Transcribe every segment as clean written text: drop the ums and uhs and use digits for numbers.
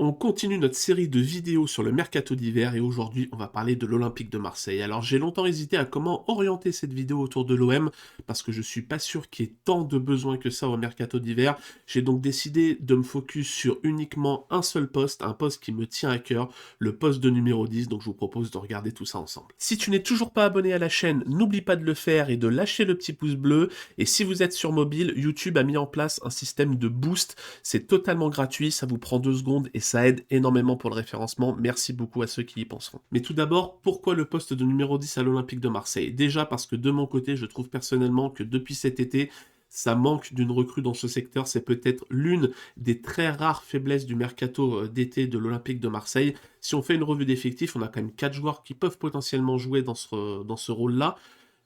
On continue notre série de vidéos sur le mercato d'hiver et aujourd'hui on va parler de l'Olympique de Marseille. Alors j'ai longtemps hésité à comment orienter cette vidéo autour de l'OM parce que je suis pas sûr qu'il y ait tant de besoins que ça au mercato d'hiver. J'ai donc décidé de me focus sur uniquement un seul poste, un poste qui me tient à cœur, le poste de numéro 10, donc je vous propose de regarder tout ça ensemble. Si tu n'es toujours pas abonné à la chaîne, n'oublie pas de le faire et de lâcher le petit pouce bleu. Et si vous êtes sur mobile, YouTube a mis en place un système de boost. C'est totalement gratuit, ça vous prend 2 secondes et ça aide énormément pour le référencement. Merci beaucoup à ceux qui y penseront. Mais tout d'abord, pourquoi le poste de numéro 10 à l'Olympique de Marseille? Déjà parce que de mon côté, je trouve personnellement que depuis cet été, ça manque d'une recrue dans ce secteur. C'est peut-être l'une des très rares faiblesses du mercato d'été de l'Olympique de Marseille. Si on fait une revue d'effectifs, on a quand même 4 joueurs qui peuvent potentiellement jouer dans ce rôle-là.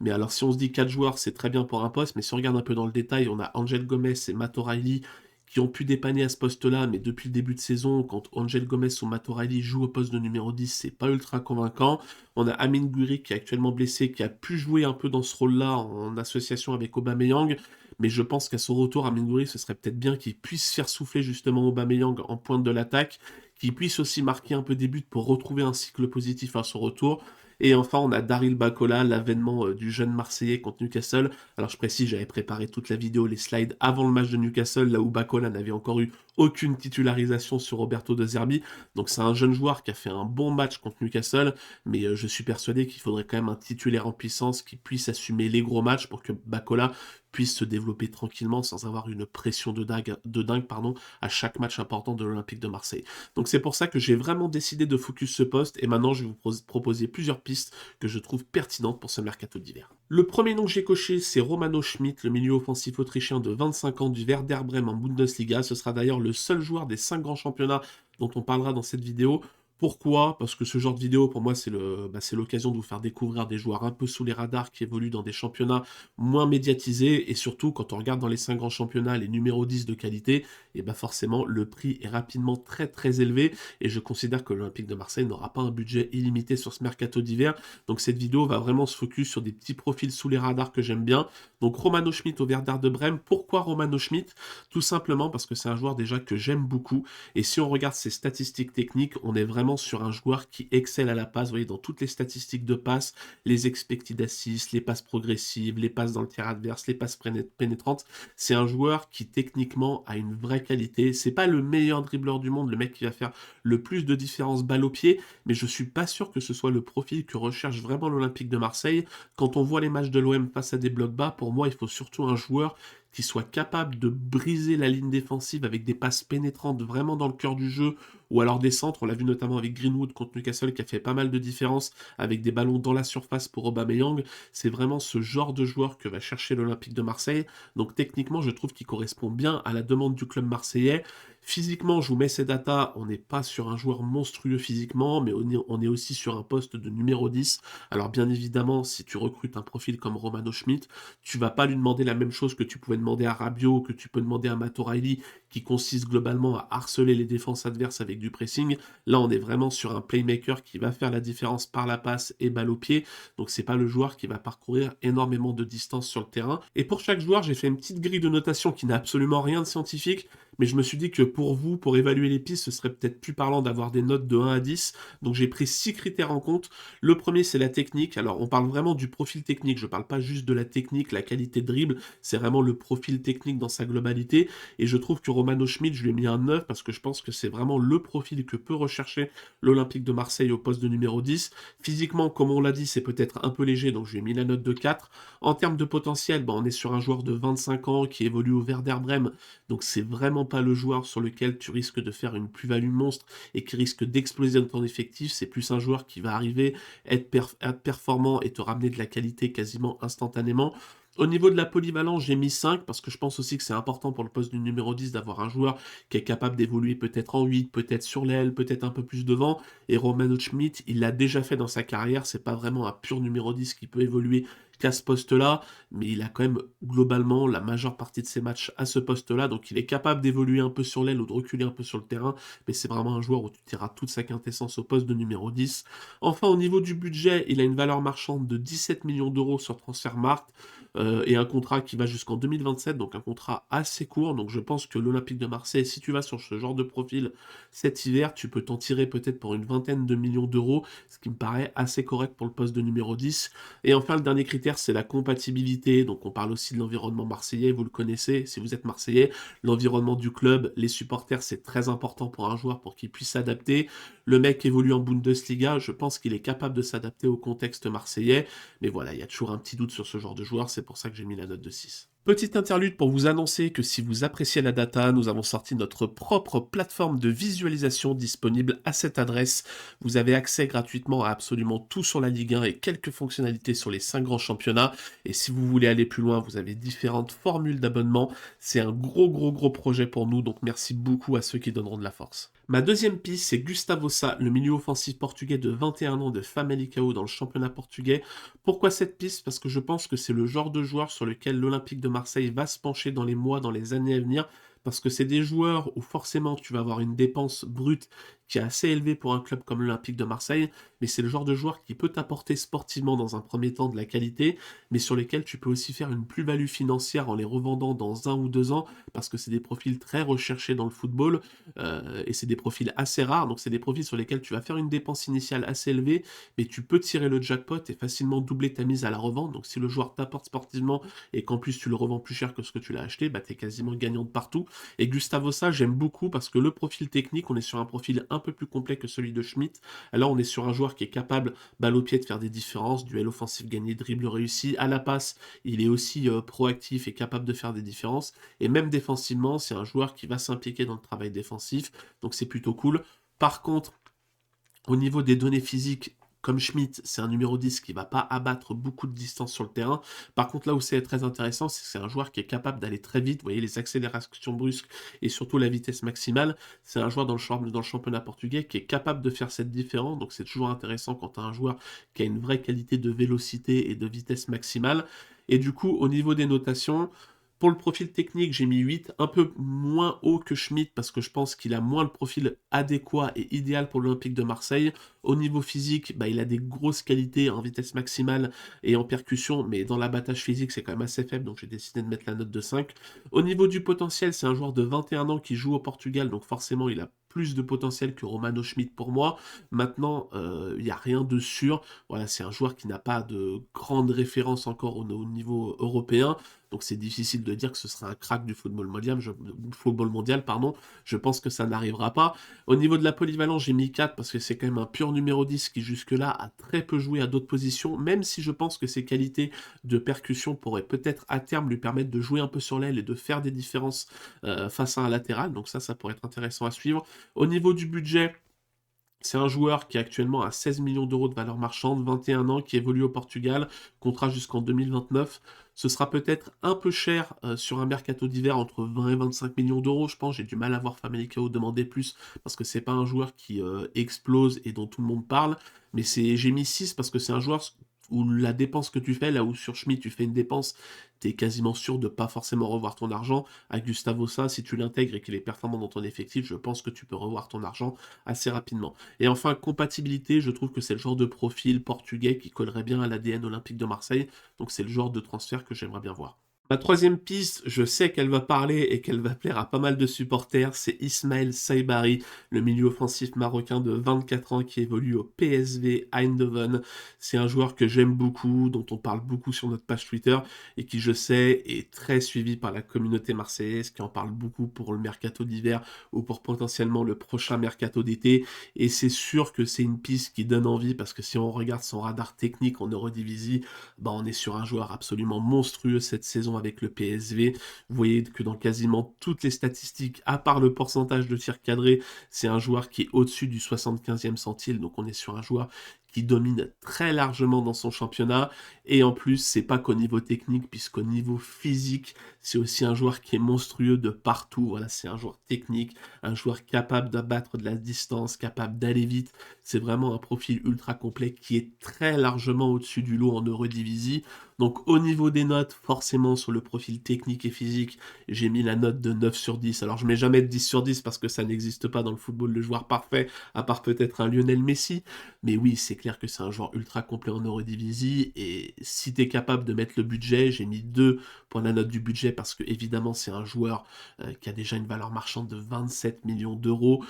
Mais alors, si on se dit 4 joueurs, c'est très bien pour un poste, mais si on regarde un peu dans le détail, on a Angel Gomez et Matt O'Reilly qui ont pu dépanner à ce poste-là, mais depuis le début de saison, quand Angel Gomez ou Matt O'Reilly jouent au poste de numéro 10, c'est pas ultra convaincant. On a Amin Gouiri qui est actuellement blessé, qui a pu jouer un peu dans ce rôle-là en association avec Aubameyang, mais je pense qu'à son retour, Amin Gouiri, ce serait peut-être bien qu'il puisse faire souffler justement Aubameyang en pointe de l'attaque, qu'il puisse aussi marquer un peu des buts pour retrouver un cycle positif à son retour. Et enfin, on a Daryl Bacola, l'avènement du jeune Marseillais contre Newcastle. Alors je précise, j'avais préparé toute la vidéo, les slides avant le match de Newcastle, là où Bacola n'avait encore eu aucune titularisation sur Roberto De Zerbi. Donc c'est un jeune joueur qui a fait un bon match contre Newcastle, mais je suis persuadé qu'il faudrait quand même un titulaire en puissance qui puisse assumer les gros matchs pour que Bacola puisse se développer tranquillement sans avoir une pression de dingue à chaque match important de l'Olympique de Marseille. Donc c'est pour ça que j'ai vraiment décidé de focus ce poste et maintenant je vais vous proposer plusieurs pistes que je trouve pertinentes pour ce mercato d'hiver. Le premier nom que j'ai coché, c'est Romano Schmidt, le milieu offensif autrichien de 25 ans du Werder Bremen en Bundesliga. Ce sera d'ailleurs le seul joueur des 5 grands championnats dont on parlera dans cette vidéo. Pourquoi? Parce que ce genre de vidéo, pour moi, c'est l'occasion de vous faire découvrir des joueurs un peu sous les radars qui évoluent dans des championnats moins médiatisés. Et surtout, quand on regarde dans les 5 grands championnats les numéros 10 de qualité, et forcément, le prix est rapidement très très élevé. Et je considère que l'Olympique de Marseille n'aura pas un budget illimité sur ce mercato d'hiver. Donc cette vidéo va vraiment se focus sur des petits profils sous les radars que j'aime bien. Donc Romano Schmidt au Werder de Brême. Pourquoi Romano Schmidt? Tout simplement parce que c'est un joueur déjà que j'aime beaucoup. Et si on regarde ses statistiques techniques, on est vraiment sur un joueur qui excelle à la passe. Vous voyez, dans toutes les statistiques de passe, les expected assists, les passes progressives, les passes dans le tir adverse, les passes pénétrantes, c'est un joueur qui techniquement a une vraie qualité. C'est pas le meilleur dribbleur du monde, le mec qui va faire le plus de différence balle au pied, mais je suis pas sûr que ce soit le profil que recherche vraiment l'Olympique de Marseille. Quand on voit les matchs de l'OM face à des blocs bas, pour moi, il faut surtout un joueur qui soit capable de briser la ligne défensive avec des passes pénétrantes vraiment dans le cœur du jeu, ou alors des centres. On l'a vu notamment avec Greenwood contre Newcastle qui a fait pas mal de différence avec des ballons dans la surface pour Aubameyang. C'est vraiment ce genre de joueur que va chercher l'Olympique de Marseille. Donc techniquement, je trouve qu'il correspond bien à la demande du club marseillais. Physiquement, je vous mets ces datas, on n'est pas sur un joueur monstrueux physiquement, mais on est aussi sur un poste de numéro 10. Alors bien évidemment, si tu recrutes un profil comme Romano Schmidt, tu vas pas lui demander la même chose que tu pouvais demander à Rabiot, que tu peux demander à Matt O'Reilly, qui consiste globalement à harceler les défenses adverses avec du pressing. Là, on est vraiment sur un playmaker qui va faire la différence par la passe et balle au pied. Donc c'est pas le joueur qui va parcourir énormément de distance sur le terrain. Et pour chaque joueur, j'ai fait une petite grille de notation qui n'a absolument rien de scientifique, mais je me suis dit que pour vous, pour évaluer les pistes, ce serait peut-être plus parlant d'avoir des notes de 1 à 10. Donc j'ai pris 6 critères en compte. Le premier, c'est la technique. Alors on parle vraiment du profil technique, je parle pas juste de la technique, la qualité de dribble, c'est vraiment le profil technique dans sa globalité. Et je trouve que Romano Schmidt, je lui ai mis un 9 parce que je pense que c'est vraiment le profil que peut rechercher l'Olympique de Marseille au poste de numéro 10. Physiquement, comme on l'a dit, c'est peut-être un peu léger, donc je lui ai mis la note de 4. En termes de potentiel, on est sur un joueur de 25 ans qui évolue au Werder Bremen, donc c'est vraiment pas le joueur sur lequel tu risques de faire une plus-value monstre et qui risque d'exploser dans ton effectif. C'est plus un joueur qui va arriver, être performant et te ramener de la qualité quasiment instantanément. Au niveau de la polyvalence, j'ai mis 5 parce que je pense aussi que c'est important pour le poste du numéro 10 d'avoir un joueur qui est capable d'évoluer peut-être en 8, peut-être sur l'aile, peut-être un peu plus devant. Et Romano Schmidt, il l'a déjà fait dans sa carrière, c'est pas vraiment un pur numéro 10 qui peut évoluer qu'à ce poste-là, mais il a quand même globalement la majeure partie de ses matchs à ce poste-là, donc il est capable d'évoluer un peu sur l'aile ou de reculer un peu sur le terrain, mais c'est vraiment un joueur où tu tireras toute sa quintessence au poste de numéro 10. Enfin, au niveau du budget, il a une valeur marchande de 17 millions d'euros sur Transfermarkt, et un contrat qui va jusqu'en 2027, donc un contrat assez court, donc je pense que l'Olympique de Marseille, si tu vas sur ce genre de profil cet hiver, tu peux t'en tirer peut-être pour une vingtaine de millions d'euros, ce qui me paraît assez correct pour le poste de numéro 10. Et enfin, le dernier critère, c'est la compatibilité. Donc, on parle aussi de l'environnement marseillais, vous le connaissez, si vous êtes marseillais. L'environnement du club, les supporters, c'est très important pour un joueur pour qu'il puisse s'adapter. Le mec évolue en Bundesliga, je pense qu'il est capable de s'adapter au contexte marseillais. Mais voilà, il y a toujours un petit doute sur ce genre de joueur, c'est pour ça que j'ai mis la note de 6. Petite interlude pour vous annoncer que si vous appréciez la data, nous avons sorti notre propre plateforme de visualisation disponible à cette adresse. Vous avez accès gratuitement à absolument tout sur la Ligue 1 et quelques fonctionnalités sur les 5 grands championnats. Et si vous voulez aller plus loin, vous avez différentes formules d'abonnement. C'est un gros projet pour nous, donc merci beaucoup à ceux qui donneront de la force. Ma deuxième piste, c'est Gustavo Sa, le milieu offensif portugais de 21 ans de Famalicão dans le championnat portugais. Pourquoi cette piste? Parce que je pense que c'est le genre de joueur sur lequel l'Olympique de Marseille va se pencher dans les mois, dans les années à venir, parce que c'est des joueurs où forcément tu vas avoir une dépense brute qui est assez élevée pour un club comme l'Olympique de Marseille, mais c'est le genre de joueur qui peut t'apporter sportivement dans un premier temps de la qualité, mais sur lesquels tu peux aussi faire une plus-value financière en les revendant dans 1 ou 2 ans, parce que c'est des profils très recherchés dans le football, et c'est des profils assez rares, donc c'est des profils sur lesquels tu vas faire une dépense initiale assez élevée, mais tu peux tirer le jackpot et facilement doubler ta mise à la revente, donc si le joueur t'apporte sportivement et qu'en plus tu le revends plus cher que ce que tu l'as acheté, bah t'es quasiment gagnant de partout. Et Gustavo Sa, j'aime beaucoup parce que le profil technique, on est sur un profil un peu plus complet que celui de Schmitt. Alors on est sur un joueur qui est capable, balle au pied, de faire des différences, duel offensif gagné, dribble réussi, à la passe, il est aussi proactif et capable de faire des différences. Et même défensivement, c'est un joueur qui va s'impliquer dans le travail défensif, donc c'est plutôt cool. Par contre, au niveau des données physiques, comme Schmitt, c'est un numéro 10 qui ne va pas abattre beaucoup de distance sur le terrain. Par contre, là où c'est très intéressant, c'est que c'est un joueur qui est capable d'aller très vite. Vous voyez, les accélérations brusques et surtout la vitesse maximale. C'est un joueur dans le championnat portugais qui est capable de faire cette différence. Donc c'est toujours intéressant quand tu as un joueur qui a une vraie qualité de vélocité et de vitesse maximale. Et du coup, au niveau des notations, pour le profil technique, j'ai mis 8, un peu moins haut que Schmitt parce que je pense qu'il a moins le profil adéquat et idéal pour l'Olympique de Marseille. Au niveau physique, bah, il a des grosses qualités en vitesse maximale et en percussion, mais dans l'abattage physique, c'est quand même assez faible, donc j'ai décidé de mettre la note de 5. Au niveau du potentiel, c'est un joueur de 21 ans qui joue au Portugal, donc forcément, il a plus de potentiel que Romano Schmitt pour moi. Maintenant, il n'y a rien de sûr. Voilà, c'est un joueur qui n'a pas de grande référence encore au niveau européen. Donc c'est difficile de dire que ce sera un crack du football mondial, pardon. Je pense que ça n'arrivera pas. Au niveau de la polyvalence, j'ai mis 4 parce que c'est quand même un pur numéro 10 qui jusque-là a très peu joué à d'autres positions, même si je pense que ses qualités de percussion pourraient peut-être à terme lui permettre de jouer un peu sur l'aile et de faire des différences face à un latéral. Donc ça pourrait être intéressant à suivre. Au niveau du budget, c'est un joueur qui est actuellement à 16 millions d'euros de valeur marchande, 21 ans, qui évolue au Portugal, contrat jusqu'en 2029. Ce sera peut-être un peu cher sur un mercato d'hiver, entre 20 et 25 millions d'euros, je pense. J'ai du mal à voir Famalicão demander plus, parce que c'est pas un joueur qui explose et dont tout le monde parle. Mais j'ai mis 6 parce que c'est un joueur où la dépense que tu fais, là où sur Schmitt tu fais une dépense, tu es quasiment sûr de pas forcément revoir ton argent. À Gustavo Sa, si tu l'intègres et qu'il est performant dans ton effectif, je pense que tu peux revoir ton argent assez rapidement. Et enfin, compatibilité, je trouve que c'est le genre de profil portugais qui collerait bien à l'ADN olympique de Marseille, donc c'est le genre de transfert que j'aimerais bien voir. Ma troisième piste, je sais qu'elle va parler et qu'elle va plaire à pas mal de supporters, c'est Ismaël Saibari, le milieu offensif marocain de 24 ans qui évolue au PSV Eindhoven. C'est un joueur que j'aime beaucoup, dont on parle beaucoup sur notre page Twitter et qui, je sais, est très suivi par la communauté marseillaise, qui en parle beaucoup pour le mercato d'hiver ou pour potentiellement le prochain mercato d'été. Et c'est sûr que c'est une piste qui donne envie parce que si on regarde son radar technique en Eurodivisie, bah on est sur un joueur absolument monstrueux cette saison avec le PSV. Vous voyez que dans quasiment toutes les statistiques, à part le pourcentage de tirs cadrés, c'est un joueur qui est au-dessus du 75e centile, donc on est sur un joueur qui domine très largement dans son championnat. Et en plus, c'est pas qu'au niveau technique, puisqu'au niveau physique, c'est aussi un joueur qui est monstrueux de partout. Voilà, c'est un joueur technique, un joueur capable d'abattre de la distance, capable d'aller vite. C'est vraiment un profil ultra complet qui est très largement au-dessus du lot en Eurodivisie. Donc au niveau des notes, forcément sur le profil technique et physique, j'ai mis la note de 9 sur 10. Alors je mets jamais de 10 sur 10 parce que ça n'existe pas dans le football le joueur parfait, à part peut-être un Lionel Messi. Mais oui, c'est clair que c'est un joueur ultra complet en Eurodivisie. Et si tu es capable de mettre le budget, j'ai mis 2 pour la note du budget parce que évidemment c'est un joueur qui a déjà une valeur marchande de 27 millions d'euros,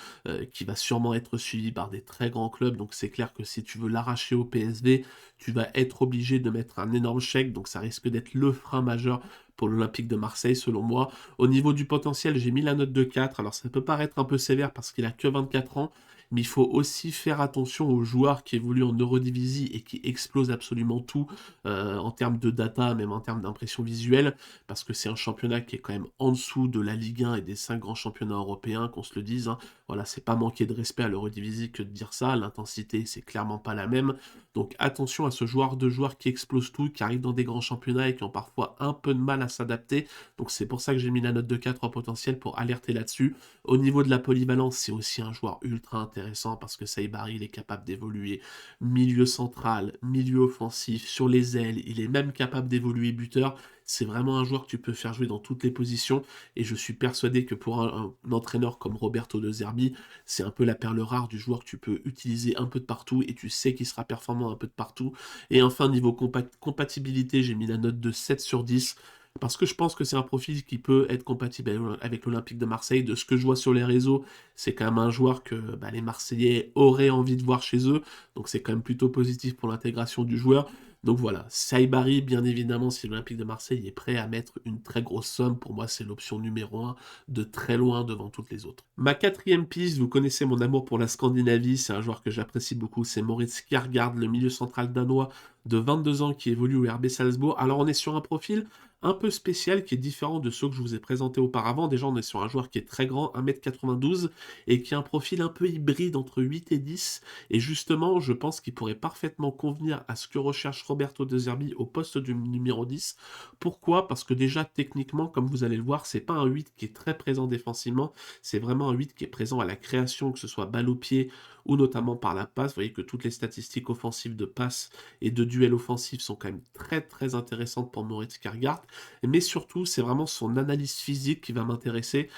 qui va sûrement être suivi par des très grands clubs. Donc c'est clair que si tu veux l'arracher au PSV, tu vas être obligé de mettre un énorme chèque. Donc ça risque d'être le frein majeur pour l'Olympique de Marseille, selon moi. Au niveau du potentiel, j'ai mis la note de 4. Alors ça peut paraître un peu sévère parce qu'il a que 24 ans, mais il faut aussi faire attention aux joueurs qui évoluent en Eurodivisie et qui explosent absolument tout en termes de data, même en termes d'impression visuelle, parce que c'est un championnat qui est quand même en dessous de la Ligue 1 et des 5 grands championnats européens, qu'on se le dise, hein. Voilà, c'est pas manquer de respect à l'Eurodivisie que de dire ça, l'intensité c'est clairement pas la même, donc attention à ce joueur de joueurs qui explose tout, qui arrive dans des grands championnats et qui ont parfois un peu de mal à s'adapter, donc c'est pour ça que j'ai mis la note de 4 en potentiel pour alerter là-dessus. Au niveau de la polyvalence, c'est aussi un joueur ultra intéressant parce que Saibari, il est capable d'évoluer milieu central, milieu offensif, sur les ailes, il est même capable d'évoluer buteur. C'est vraiment un joueur que tu peux faire jouer dans toutes les positions et je suis persuadé que pour un entraîneur comme Roberto De Zerbi, c'est un peu la perle rare du joueur que tu peux utiliser un peu de partout et tu sais qu'il sera performant un peu de partout. Et enfin, niveau compatibilité, j'ai mis la note de 7 sur 10 parce que je pense que c'est un profil qui peut être compatible avec l'Olympique de Marseille. De ce que je vois sur les réseaux, c'est quand même un joueur que les Marseillais auraient envie de voir chez eux. Donc c'est quand même plutôt positif pour l'intégration du joueur. Donc voilà, Saibari, bien évidemment, si l'Olympique de Marseille est prêt à mettre une très grosse somme, pour moi c'est l'option numéro 1, de très loin devant toutes les autres. Ma quatrième piste, vous connaissez mon amour pour la Scandinavie, c'est un joueur que j'apprécie beaucoup, c'est Moritz Kjærgaard, le milieu central danois de 22 ans qui évolue au RB Salzbourg. Alors on est sur un profil un peu spécial qui est différent de ceux que je vous ai présentés auparavant. Déjà on est sur un joueur qui est très grand, 1m92, et qui a un profil un peu hybride entre 8 et 10, et justement je pense qu'il pourrait parfaitement convenir à ce que recherche Roberto De Zerbi au poste du numéro 10. Pourquoi? Parce que déjà techniquement, comme vous allez le voir, c'est pas un 8 qui est très présent défensivement, c'est vraiment un 8 qui est présent à la création, que ce soit balle au pied ou notamment par la passe. Vous voyez que toutes les statistiques offensives de passe et de duel offensif sont quand même très très intéressantes pour Moritz Kjærgaard, mais surtout c'est vraiment son analyse physique qui va m'intéresser,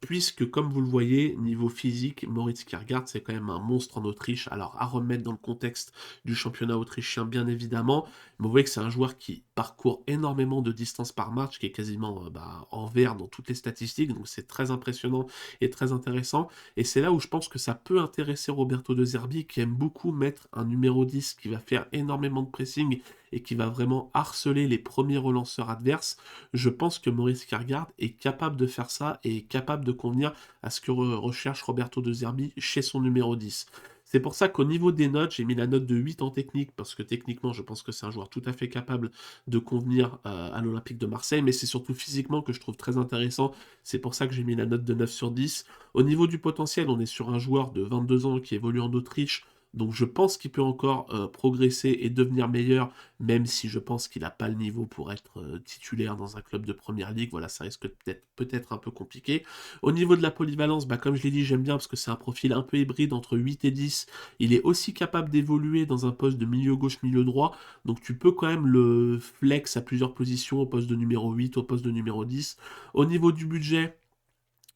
puisque comme vous le voyez, niveau physique, Moritz Kjærgaard c'est quand même un monstre en Autriche. Alors à remettre dans le contexte du championnat autrichien bien évidemment, mais vous voyez que c'est un joueur qui parcourt énormément de distance par match, qui est quasiment en vert dans toutes les statistiques, donc c'est très impressionnant et très intéressant, et c'est là où je pense que ça peut intéresser Roberto De Zerbi, qui aime beaucoup mettre un numéro 10 qui va faire énormément de pressing et qui va vraiment harceler les premiers relanceurs adverses. Je pense que Moritz Kjærgaard est capable de faire ça et est capable de convenir à ce que recherche Roberto De Zerbi chez son numéro 10. C'est pour ça qu'au niveau des notes, j'ai mis la note de 8 en technique, parce que techniquement, je pense que c'est un joueur tout à fait capable de convenir à l'Olympique de Marseille, mais c'est surtout physiquement que je trouve très intéressant. C'est pour ça que j'ai mis la note de 9 sur 10. Au niveau du potentiel, on est sur un joueur de 22 ans qui évolue en Autriche, donc je pense qu'il peut encore progresser et devenir meilleur, même si je pense qu'il n'a pas le niveau pour être titulaire dans un club de première ligue. Voilà, ça risque peut-être un peu compliqué. Au niveau de la polyvalence, comme je l'ai dit, j'aime bien parce que c'est un profil un peu hybride entre 8 et 10. Il est aussi capable d'évoluer dans un poste de milieu gauche, milieu droit. Donc tu peux quand même le flex à plusieurs positions, au poste de numéro 8, au poste de numéro 10. Au niveau du budget,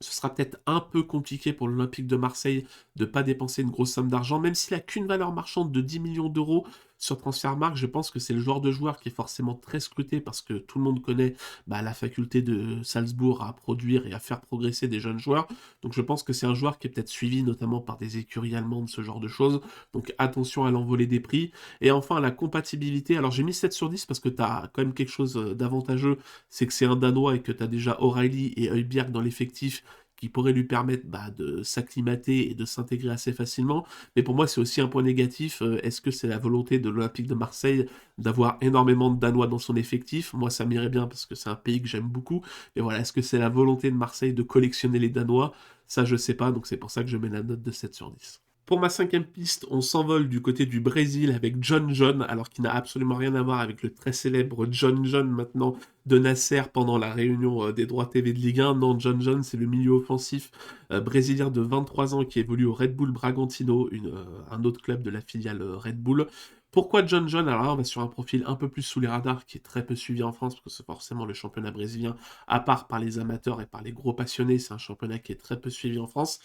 ce sera peut-être un peu compliqué pour l'Olympique de Marseille de ne pas dépenser une grosse somme d'argent, même s'il n'a qu'une valeur marchande de 10 millions d'euros sur Transfermarkt. Je pense que c'est le genre de joueur qui est forcément très scruté parce que tout le monde connaît la faculté de Salzbourg à produire et à faire progresser des jeunes joueurs. Donc je pense que c'est un joueur qui est peut-être suivi notamment par des écuries allemandes, ce genre de choses. Donc attention à l'envolée des prix. Et enfin, la compatibilité. Alors j'ai mis 7 sur 10 parce que tu as quand même quelque chose d'avantageux, c'est que c'est un Danois et que tu as déjà O'Reilly et Højbjerg dans l'effectif qui pourrait lui permettre de s'acclimater et de s'intégrer assez facilement. Mais pour moi, c'est aussi un point négatif. Est-ce que c'est la volonté de l'Olympique de Marseille d'avoir énormément de Danois dans son effectif? Moi, ça m'irait bien parce que c'est un pays que j'aime beaucoup. Mais voilà, est-ce que c'est la volonté de Marseille de collectionner les Danois? Ça, je sais pas, donc c'est pour ça que je mets la note de 7 sur 10. Pour ma cinquième piste, on s'envole du côté du Brésil avec John John, alors qu'il n'a absolument rien à voir avec le très célèbre John John maintenant de Nasser pendant la réunion des droits TV de Ligue 1. Non, John John, c'est le milieu offensif brésilien de 23 ans qui évolue au Red Bull Bragantino, un autre club de la filiale Red Bull. Pourquoi John John? Alors là, on va sur un profil un peu plus sous les radars, qui est très peu suivi en France, parce que c'est forcément le championnat brésilien, à part par les amateurs et par les gros passionnés, c'est un championnat qui est très peu suivi en France.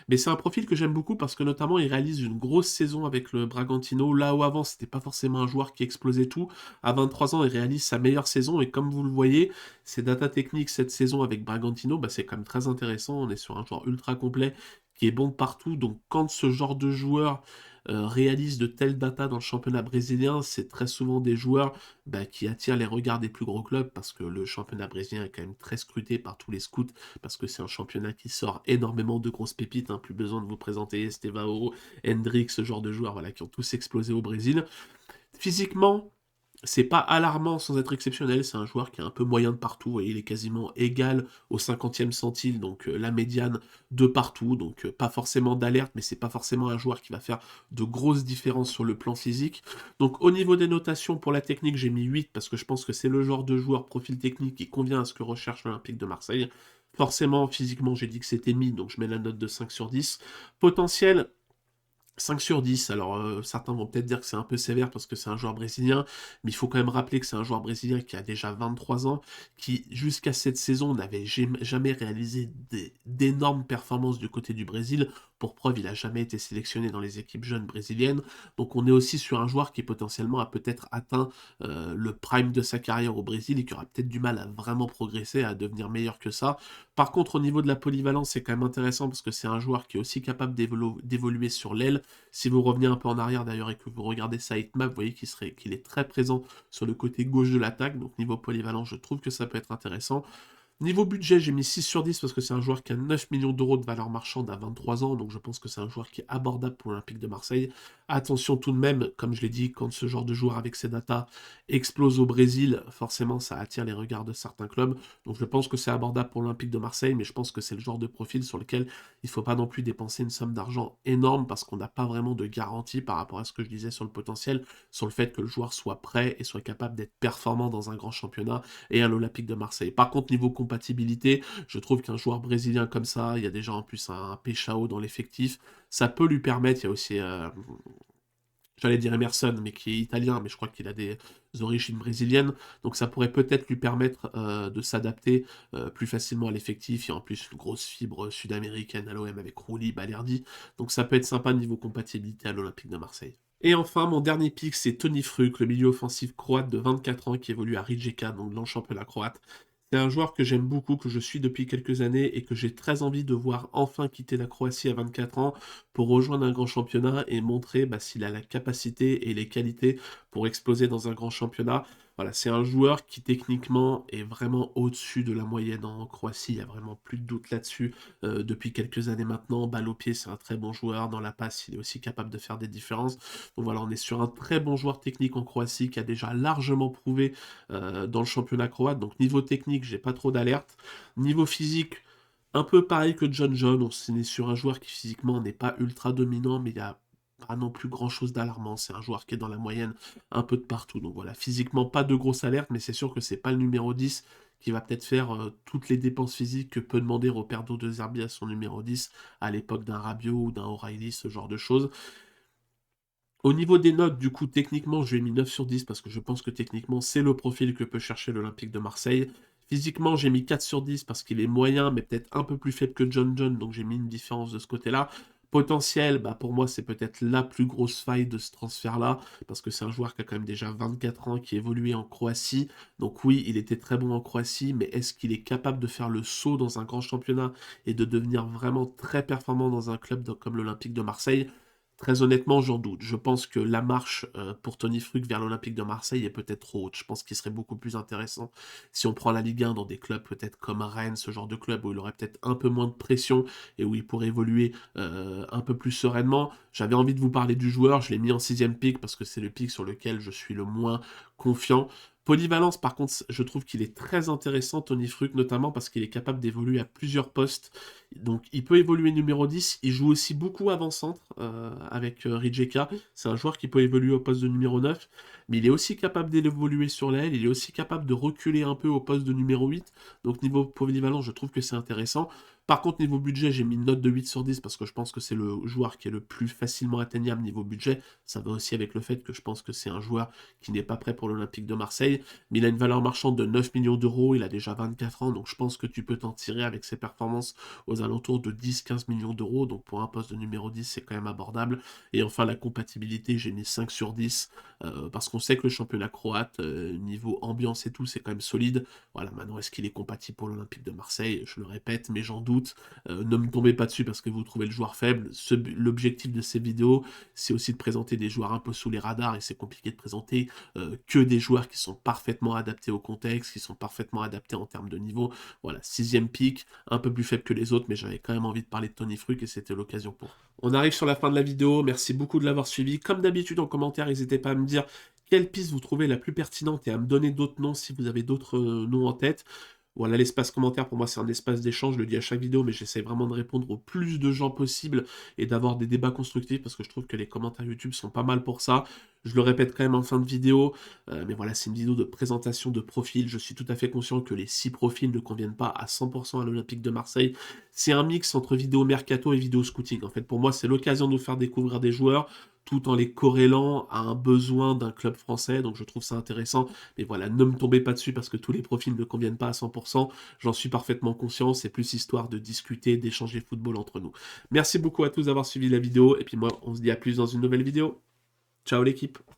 Mais c'est un profil que j'aime beaucoup parce que notamment il réalise une grosse saison avec le Bragantino, là où avant c'était pas forcément un joueur qui explosait tout. À 23 ans, il réalise sa meilleure saison et comme vous le voyez, ses data techniques cette saison avec Bragantino, bah, c'est quand même très intéressant. On est sur un joueur ultra complet qui est bon de partout. Donc quand ce genre de joueur réalise de telles datas dans le championnat brésilien, c'est très souvent des joueurs bah, qui attirent les regards des plus gros clubs parce que le championnat brésilien est quand même très scruté par tous les scouts parce que c'est un championnat qui sort énormément de grosses pépites, hein, plus besoin de vous présenter Estevao, Hendrix, ce genre de joueurs voilà, qui ont tous explosé au Brésil. Physiquement, c'est pas alarmant sans être exceptionnel, c'est un joueur qui est un peu moyen de partout, vous voyez, il est quasiment égal au 50e centile, donc la médiane de partout, donc pas forcément d'alerte, mais c'est pas forcément un joueur qui va faire de grosses différences sur le plan physique. Donc au niveau des notations pour la technique, j'ai mis 8 parce que je pense que c'est le genre de joueur profil technique qui convient à ce que recherche l'Olympique de Marseille. Forcément, physiquement, j'ai dit que c'était mis, donc je mets la note de 5 sur 10. Potentiel, 5 sur 10, alors certains vont peut-être dire que c'est un peu sévère parce que c'est un joueur brésilien, mais il faut quand même rappeler que c'est un joueur brésilien qui a déjà 23 ans, qui jusqu'à cette saison n'avait jamais réalisé d'énormes performances du côté du Brésil. Pour preuve, il n'a jamais été sélectionné dans les équipes jeunes brésiliennes. Donc on est aussi sur un joueur qui potentiellement a peut-être atteint le prime de sa carrière au Brésil et qui aura peut-être du mal à vraiment progresser, à devenir meilleur que ça. Par contre, au niveau de la polyvalence, c'est quand même intéressant parce que c'est un joueur qui est aussi capable d'évoluer sur l'aile. Si vous revenez un peu en arrière d'ailleurs et que vous regardez sa hitmap, vous voyez qu'il est très présent sur le côté gauche de l'attaque. Donc niveau polyvalent, je trouve que ça peut être intéressant. Niveau budget, j'ai mis 6 sur 10 parce que c'est un joueur qui a 9 millions d'euros de valeur marchande à 23 ans, donc je pense que c'est un joueur qui est abordable pour l'Olympique de Marseille. Attention tout de même, comme je l'ai dit, quand ce genre de joueur avec ses datas explose au Brésil, forcément ça attire les regards de certains clubs, donc je pense que c'est abordable pour l'Olympique de Marseille, mais je pense que c'est le genre de profil sur lequel il ne faut pas non plus dépenser une somme d'argent énorme parce qu'on n'a pas vraiment de garantie par rapport à ce que je disais sur le potentiel, sur le fait que le joueur soit prêt et soit capable d'être performant dans un grand championnat et à l'Olympique de Marseille. Par contre, niveau compatibilité, je trouve qu'un joueur brésilien comme ça, il y a déjà en plus un Peixao dans l'effectif, ça peut lui permettre, il y a aussi, j'allais dire Emerson, mais qui est italien, mais je crois qu'il a des origines brésiliennes, donc ça pourrait peut-être lui permettre de s'adapter plus facilement à l'effectif, il y a en plus une grosse fibre sud-américaine à l'OM avec Rouli, Balerdi, donc ça peut être sympa niveau compatibilité à l'Olympique de Marseille. Et enfin, mon dernier pick, c'est Toni Fruk, le milieu offensif croate de 24 ans qui évolue à Rijeka, donc dans le championnat croate. C'est un joueur que j'aime beaucoup, que je suis depuis quelques années et que j'ai très envie de voir enfin quitter la Croatie à 24 ans pour rejoindre un grand championnat et montrer bah, s'il a la capacité et les qualités pour exploser dans un grand championnat. Voilà, c'est un joueur qui techniquement est vraiment au-dessus de la moyenne en Croatie, il n'y a vraiment plus de doute là-dessus depuis quelques années maintenant. Balle au pied, c'est un très bon joueur, dans la passe, il est aussi capable de faire des différences. Donc voilà, on est sur un très bon joueur technique en Croatie qui a déjà largement prouvé dans le championnat croate. Donc niveau technique, j'ai pas trop d'alerte. Niveau physique, un peu pareil que John John, on est sur un joueur qui physiquement n'est pas ultra dominant, mais il y a pas non plus grand chose d'alarmant. C'est un joueur qui est dans la moyenne un peu de partout. Donc voilà, physiquement pas de grosse alerte, mais c'est sûr que c'est pas le numéro 10 qui va peut-être faire toutes les dépenses physiques que peut demander Roberto De Zerbi à son numéro 10 à l'époque d'un Rabiot ou d'un O'Reilly, ce genre de choses. Au niveau des notes, du coup, techniquement, je lui ai mis 9 sur 10 parce que je pense que techniquement, c'est le profil que peut chercher l'Olympique de Marseille. Physiquement, j'ai mis 4 sur 10 parce qu'il est moyen, mais peut-être un peu plus faible que John John, donc j'ai mis une différence de ce côté-là. Potentiel, bah pour moi, c'est peut-être la plus grosse faille de ce transfert-là, parce que c'est un joueur qui a quand même déjà 24 ans, qui évoluait en Croatie. Donc oui, il était très bon en Croatie, mais est-ce qu'il est capable de faire le saut dans un grand championnat et de devenir vraiment très performant dans un club comme l'Olympique de Marseille? Très honnêtement, j'en doute. Je pense que la marche pour Toni Fruc vers l'Olympique de Marseille est peut-être trop haute. Je pense qu'il serait beaucoup plus intéressant si on prend la Ligue 1 dans des clubs peut-être comme Rennes, ce genre de club où il aurait peut-être un peu moins de pression et où il pourrait évoluer un peu plus sereinement. J'avais envie de vous parler du joueur, je l'ai mis en sixième pick parce que c'est le pick sur lequel je suis le moins confiant. Polyvalence, par contre, je trouve qu'il est très intéressant, Tony Fruc, notamment parce qu'il est capable d'évoluer à plusieurs postes. Donc, il peut évoluer numéro 10. Il joue aussi beaucoup avant-centre avec Rijeka. C'est un joueur qui peut évoluer au poste de numéro 9. Mais il est aussi capable d'évoluer sur l'aile. Il est aussi capable de reculer un peu au poste de numéro 8. Donc, niveau polyvalence, je trouve que c'est intéressant. Par contre, niveau budget, j'ai mis une note de 8 sur 10 parce que je pense que c'est le joueur qui est le plus facilement atteignable niveau budget. Ça va aussi avec le fait que je pense que c'est un joueur qui n'est pas prêt pour l'Olympique de Marseille. Mais il a une valeur marchande de 9 millions d'euros, il a déjà 24 ans, donc je pense que tu peux t'en tirer avec ses performances aux alentours de 10-15 millions d'euros. Donc pour un poste de numéro 10, c'est quand même abordable. Et enfin, la compatibilité, j'ai mis 5 sur 10, parce qu'on sait que le championnat croate, niveau ambiance et tout, c'est quand même solide. Voilà, maintenant, est-ce qu'il est compatible pour l'Olympique de Marseille? Je le répète, mais j'en doute. Ne me tombez pas dessus parce que vous trouvez le joueur faible. L'objectif de ces vidéos, c'est aussi de présenter des joueurs un peu sous les radars, et c'est compliqué de présenter que des joueurs qui sont parfaitement adaptés au contexte, qui sont parfaitement adaptés en termes de niveau. Voilà, 6e pick, un peu plus faible que les autres, mais j'avais quand même envie de parler de Tony Fruc et c'était l'occasion pour. On arrive sur la fin de la vidéo, merci beaucoup de l'avoir suivi. Comme d'habitude en commentaire, n'hésitez pas à me dire quelle piste vous trouvez la plus pertinente et à me donner d'autres noms si vous avez d'autres noms en tête. Voilà, l'espace commentaire, pour moi, c'est un espace d'échange, je le dis à chaque vidéo, mais j'essaie vraiment de répondre au plus de gens possible et d'avoir des débats constructifs, parce que je trouve que les commentaires YouTube sont pas mal pour ça. Je le répète quand même en fin de vidéo, mais voilà, c'est une vidéo de présentation de profils. Je suis tout à fait conscient que les 6 profils ne conviennent pas à 100% à l'Olympique de Marseille. C'est un mix entre vidéo mercato et vidéo scouting. En fait, pour moi, c'est l'occasion de nous faire découvrir des joueurs, tout en les corrélant à un besoin d'un club français, donc je trouve ça intéressant. Mais voilà, ne me tombez pas dessus parce que tous les profils ne conviennent pas à 100%, j'en suis parfaitement conscient, c'est plus histoire de discuter, d'échanger football entre nous. Merci beaucoup à tous d'avoir suivi la vidéo, et puis moi, on se dit à plus dans une nouvelle vidéo. Ciao l'équipe!